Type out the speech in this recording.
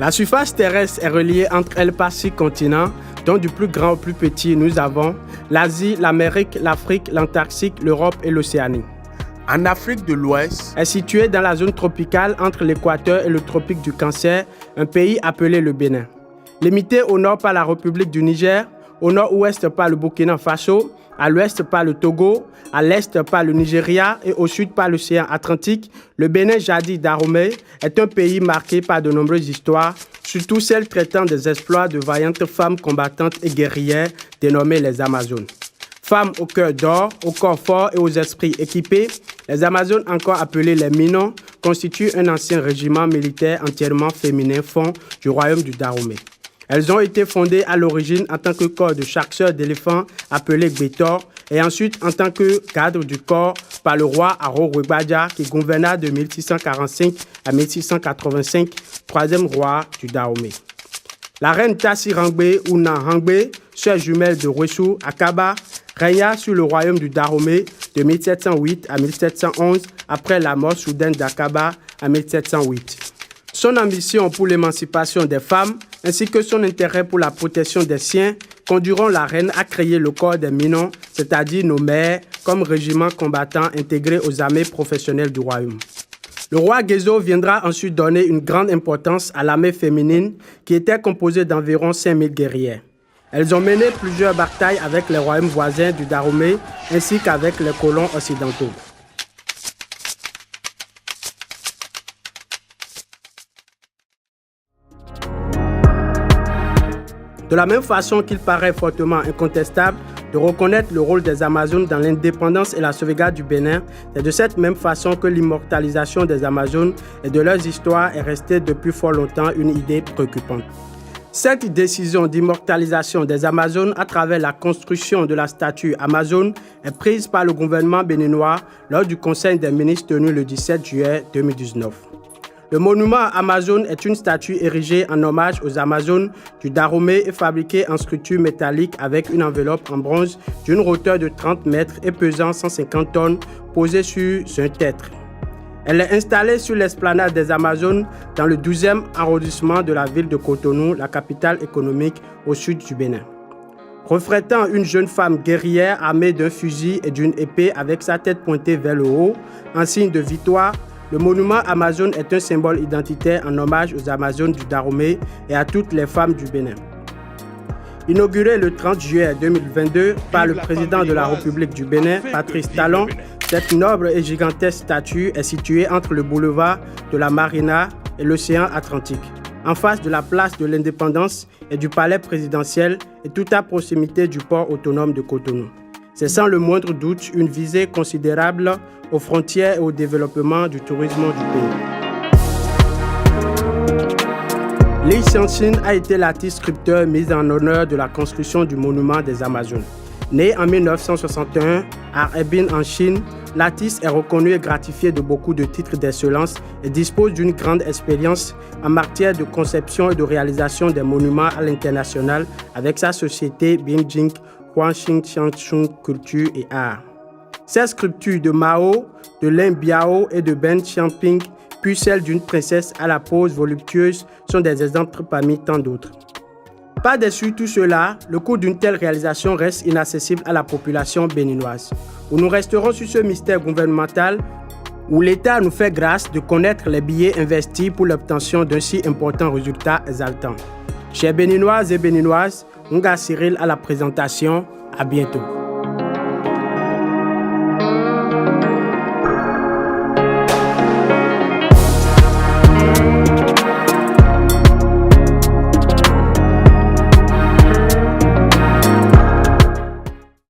La surface terrestre est reliée entre elles par 6 continents, dont du plus grand au plus petit, nous avons l'Asie, l'Amérique, l'Afrique, l'Antarctique, l'Europe et l'Océanie. En Afrique de l'Ouest, Est située dans la zone tropicale entre l'équateur et le tropique du Cancer, un pays appelé le Bénin. Limitée au nord par la République du Niger, au nord-ouest par le Burkina Faso, à l'ouest par le Togo, à l'est par le Nigeria et au sud par l'océan Atlantique, le Bénin jadis Dahomey est un pays marqué par de nombreuses histoires, surtout celles traitant des exploits de vaillantes femmes combattantes et guerrières dénommées les Amazones. Femmes au cœur d'or, au corps fort et aux esprits équipés, les Amazones, encore appelées les Minons, constituent un ancien régiment militaire entièrement féminin fond du royaume du Dahomey. Elles ont été fondées à l'origine en tant que corps de chasseurs d'éléphants appelé Gbetor et ensuite en tant que cadre du corps par le roi Aro-Wegbaja qui gouverna de 1645 à 1685, troisième roi du Dahomey. La reine Tassi Rangbe ou Nanrangbe, sœur jumelle de Rwesu Akaba, régna sur le royaume du Dahomey de 1708 à 1711 après la mort soudaine d'Akaba en 1708. Son ambition pour l'émancipation des femmes ainsi que son intérêt pour la protection des siens conduiront la reine à créer le corps des Minons, c'est-à-dire nos mères, comme régiment combattant intégré aux armées professionnelles du royaume. Le roi Gezo viendra ensuite donner une grande importance à l'armée féminine qui était composée d'environ 5000 guerrières. Elles ont mené plusieurs batailles avec les royaumes voisins du Dahomey ainsi qu'avec les colons occidentaux. De la même façon qu'il paraît fortement incontestable de reconnaître le rôle des Amazones dans l'indépendance et la sauvegarde du Bénin, c'est de cette même façon que l'immortalisation des Amazones et de leurs histoires est restée depuis fort longtemps une idée préoccupante. Cette décision d'immortalisation des Amazones à travers la construction de la statue Amazone est prise par le gouvernement béninois lors du Conseil des ministres tenu le 17 juillet 2019. Le monument Amazone est une statue érigée en hommage aux Amazones du Dahomey et fabriquée en structure métallique avec une enveloppe en bronze d'une hauteur de 30 mètres et pesant 150 tonnes posée sur un tertre. Elle est installée sur l'esplanade des Amazones dans le 12e arrondissement de la ville de Cotonou, la capitale économique au sud du Bénin. Reflétant une jeune femme guerrière armée d'un fusil et d'une épée avec sa tête pointée vers le haut, en signe de victoire, le monument Amazone est un symbole identitaire en hommage aux Amazones du Dahomey et à toutes les femmes du Bénin. Inauguré le 30 juillet 2022 par le président de la République du Bénin, Patrice Talon, cette noble et gigantesque statue est située entre le boulevard de la Marina et l'océan Atlantique, en face de la place de l'Indépendance et du palais présidentiel et tout à proximité du port autonome de Cotonou. C'est sans le moindre doute une visée considérable aux frontières et au développement du tourisme du pays. Li Xianxin a été l'artiste sculpteur mis en honneur de la construction du monument des Amazones. Né en 1961 à Harbin en Chine, l'artiste est reconnu et gratifié de beaucoup de titres d'excellence et dispose d'une grande expérience en matière de conception et de réalisation des monuments à l'international avec sa société Bingjing Huaxing Xiangchun Culture et Art. Ces sculptures de Mao, de Lin Biao et de Ben Xiaoping, puis celles d'une princesse à la pose voluptueuse, sont des exemples parmi tant d'autres. Par-dessus tout cela, le coût d'une telle réalisation reste inaccessible à la population béninoise. Où nous resterons sur ce mystère gouvernemental où l'État nous fait grâce de connaître les billets investis pour l'obtention d'un si important résultat exaltant. Chers Béninoises et Béninoises, Nga Cyril à la présentation. À bientôt.